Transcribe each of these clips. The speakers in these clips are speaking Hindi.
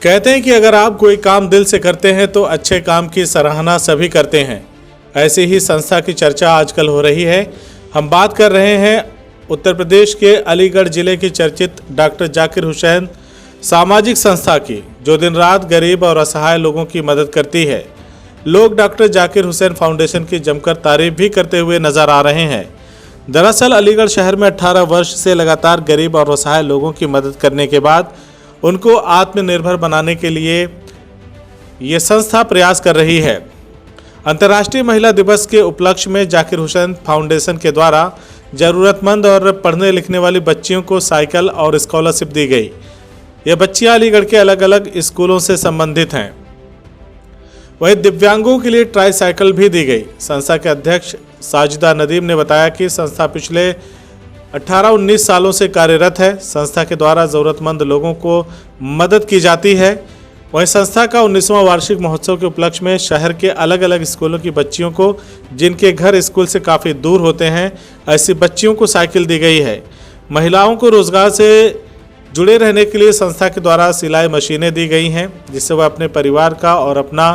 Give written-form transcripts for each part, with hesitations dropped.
कहते हैं कि अगर आप कोई काम दिल से करते हैं तो अच्छे काम की सराहना सभी करते हैं। ऐसी ही संस्था की चर्चा आजकल हो रही है। हम बात कर रहे हैं उत्तर प्रदेश के अलीगढ़ जिले की चर्चित डॉक्टर जाकिर हुसैन सामाजिक संस्था की, जो दिन रात गरीब और असहाय लोगों की मदद करती है। लोग डॉक्टर जाकिर हुसैन फाउंडेशन की जमकर तारीफ भी करते हुए नजर आ रहे हैं। दरअसल अलीगढ़ शहर में 18 वर्ष से लगातार गरीब और असहाय लोगों की मदद करने के बाद उनको आत्मनिर्भर बनाने के लिए ये संस्था प्रयास कर रही है। अंतर्राष्ट्रीय महिला दिवस के उपलक्ष्य में जाकिर हुसैन फाउंडेशन के द्वारा ज़रूरतमंद और पढ़ने लिखने वाली बच्चियों को साइकिल और स्कॉलरशिप दी गई। ये बच्चियां अलीगढ़ के अलग अलग स्कूलों से संबंधित हैं। वहीं दिव्यांगों के लिए ट्राईसाइकिल भी दी गई। संस्था के अध्यक्ष साजिदा नदीम ने बताया कि संस्था पिछले 18-19 सालों से कार्यरत है। संस्था के द्वारा ज़रूरतमंद लोगों को मदद की जाती है। वहीं संस्था का 19वां वार्षिक महोत्सव के उपलक्ष्य में शहर के अलग अलग स्कूलों की बच्चियों को, जिनके घर स्कूल से काफ़ी दूर होते हैं, ऐसी बच्चियों को साइकिल दी गई है। महिलाओं को रोजगार से जुड़े रहने के लिए संस्था के द्वारा सिलाई मशीनें दी गई हैं, जिससे वह अपने परिवार का और अपना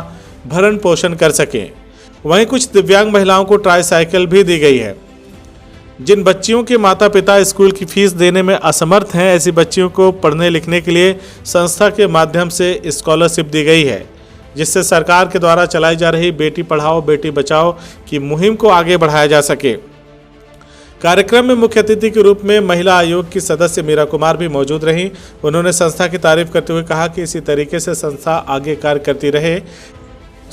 भरण पोषण कर सकें। वहीं कुछ दिव्यांग महिलाओं को ट्राईसाइकिल भी दी गई है। जिन बच्चियों के माता पिता स्कूल की फीस देने में असमर्थ हैं, ऐसी बच्चियों को पढ़ने लिखने के लिए संस्था के माध्यम से स्कॉलरशिप दी गई है, जिससे सरकार के द्वारा चलाई जा रही बेटी पढ़ाओ बेटी बचाओ की मुहिम को आगे बढ़ाया जा सके। कार्यक्रम में मुख्य अतिथि के रूप में महिला आयोग की सदस्य मीरा कुमार भी मौजूद रहीं। उन्होंने संस्था की तारीफ करते हुए कहा कि इसी तरीके से संस्था आगे कार्य करती रहे।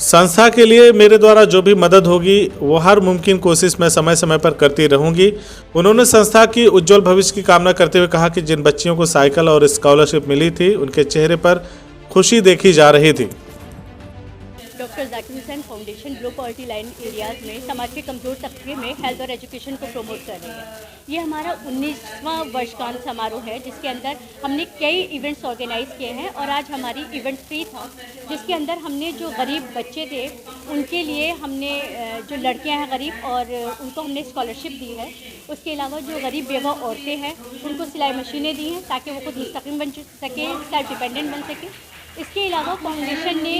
संस्था के लिए मेरे द्वारा जो भी मदद होगी वो हर मुमकिन कोशिश मैं समय समय पर करती रहूंगी। उन्होंने संस्था की उज्जवल भविष्य की कामना करते हुए कहा कि जिन बच्चियों को साइकिल और स्कॉलरशिप मिली थी, उनके चेहरे पर खुशी देखी जा रही थी। डॉक्टर जाकिर हुसैन फाउंडेशन लो पॉवर्टी लाइन एरियाज़ में समाज के कमज़ोर तबके में हेल्थ और एजुकेशन को प्रमोट कर रही है। ये हमारा 19वां वर्षगांठ समारोह है, जिसके अंदर हमने कई इवेंट्स ऑर्गेनाइज किए हैं और आज हमारी इवेंट फ्री था, जिसके अंदर हमने जो गरीब बच्चे थे उनके लिए हमने जो लड़कियां हैं गरीब और उनको हमने स्कॉलरशिप दी है। उसके अलावा जो गरीब बेवा औरतें हैं उनको सिलाई मशीनें दी हैं ताकि वो खुद मुस्तकिल बन सके, सेल्फ डिपेंडेंट बन सके। इसके अलावा फाउंडेशन ने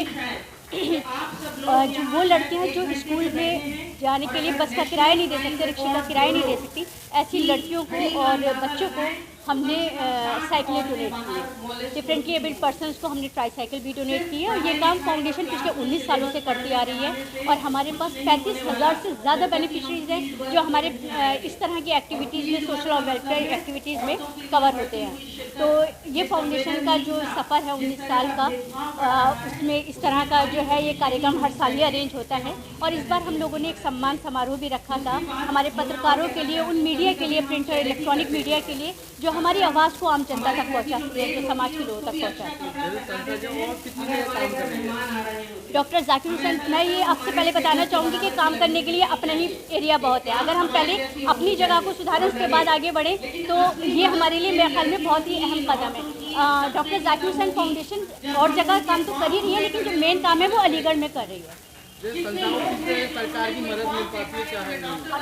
जो वो लड़कियां हैं जो स्कूल में जाने के लिए बस का किराया नहीं दे सकते, रिक्शे का किराया नहीं दे सकती, ऐसी लड़कियों को और बच्चों को हमने साइकिलें डोनेट की। डिफरेंटली एबल्ड पर्सनस को हमने ट्राईसाइकिल भी डोनेट की है और ये काम फाउंडेशन पिछले 19 सालों से करती आ रही है और हमारे पास 35,000 से ज़्यादा बेनिफिशरीज हैं जो हमारे इस तरह की एक्टिविटीज़ में, सोशल और वेलफेयर एक्टिविटीज़ में कवर होते हैं। तो ये फाउंडेशन का जो सफ़र है 19 साल का, उसमें इस तरह का जो है ये कार्यक्रम हर साल ही अरेंज होता है और इस बार हम लोगों ने एक सम्मान समारोह भी रखा था हमारे पत्रकारों के लिए, उन मीडिया के लिए, प्रिंट और इलेक्ट्रॉनिक मीडिया के लिए, जो हमारी आवाज़ को आम जनता तक पहुंचाती है, जो समाज के लोगों तक पहुंचाती है। डॉक्टर जाकिर हुसैन, मैं ये आपसे पहले बताना चाहूँगी कि काम करने के लिए अपना ही एरिया बहुत है। अगर हम पहले अपनी जगह को सुधारें उसके बाद आगे बढ़ें तो ये हमारे लिए मेरे ख्याल में बहुत ही अहम कदम है। डॉक्टर जाकिर हुसैन फाउंडेशन और जगह काम तो कर ही रही है, लेकिन जो मेन काम है वो अलीगढ़ में कर रही है। सरकार की मदद मिल पाती है क्या है?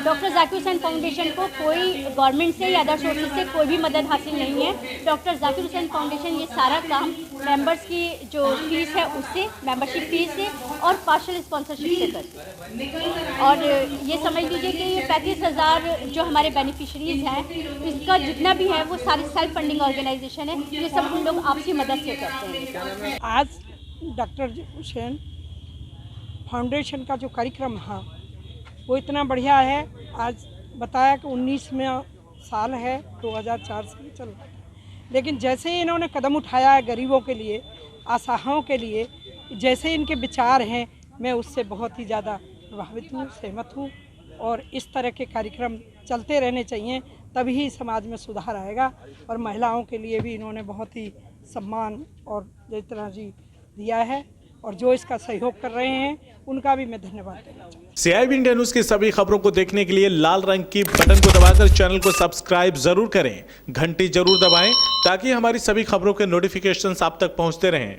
डॉक्टर जाकिर हुसैन फाउंडेशन को कोई गवर्नमेंट से या अदर सोर्सेज से कोई भी मदद हासिल नहीं है। डॉक्टर जाकिर हुसैन फाउंडेशन ये सारा काम मेंबर्स की जो फीस है उससे, मेंबरशिप फीस से और पार्शल स्पॉन्सरशिप से करती है। और ये समझ लीजिए कि ये 35,000 जो हमारे बेनिफिशरीज हैं, इसका जितना भी है वो सारी सेल्फ फंडिंग ऑर्गेनाइजेशन है। ये सब हम लोग आपसी मदद से करते हैं। आज डॉक्टर हुसैन फाउंडेशन का जो कार्यक्रम है वो इतना बढ़िया है। आज बताया कि 19वां साल है, 2004 से चल रहा है, लेकिन जैसे ही इन्होंने कदम उठाया है गरीबों के लिए, असहायों के लिए, जैसे इनके विचार हैं, मैं उससे बहुत ही ज़्यादा प्रभावित हूँ, सहमत हूँ। और इस तरह के कार्यक्रम चलते रहने चाहिए, तभी समाज में सुधार आएगा। और महिलाओं के लिए भी इन्होंने बहुत ही सम्मान और जिस तरह जी दिया है और जो इसका सहयोग कर रहे हैं उनका भी मैं धन्यवाद देना चाहूँगा। CIB इंडिया न्यूज की सभी खबरों को देखने के लिए लाल रंग की बटन को दबाकर चैनल को सब्सक्राइब जरूर करें, घंटी जरूर दबाएं ताकि हमारी सभी खबरों के नोटिफिकेशंस आप तक पहुंचते रहें।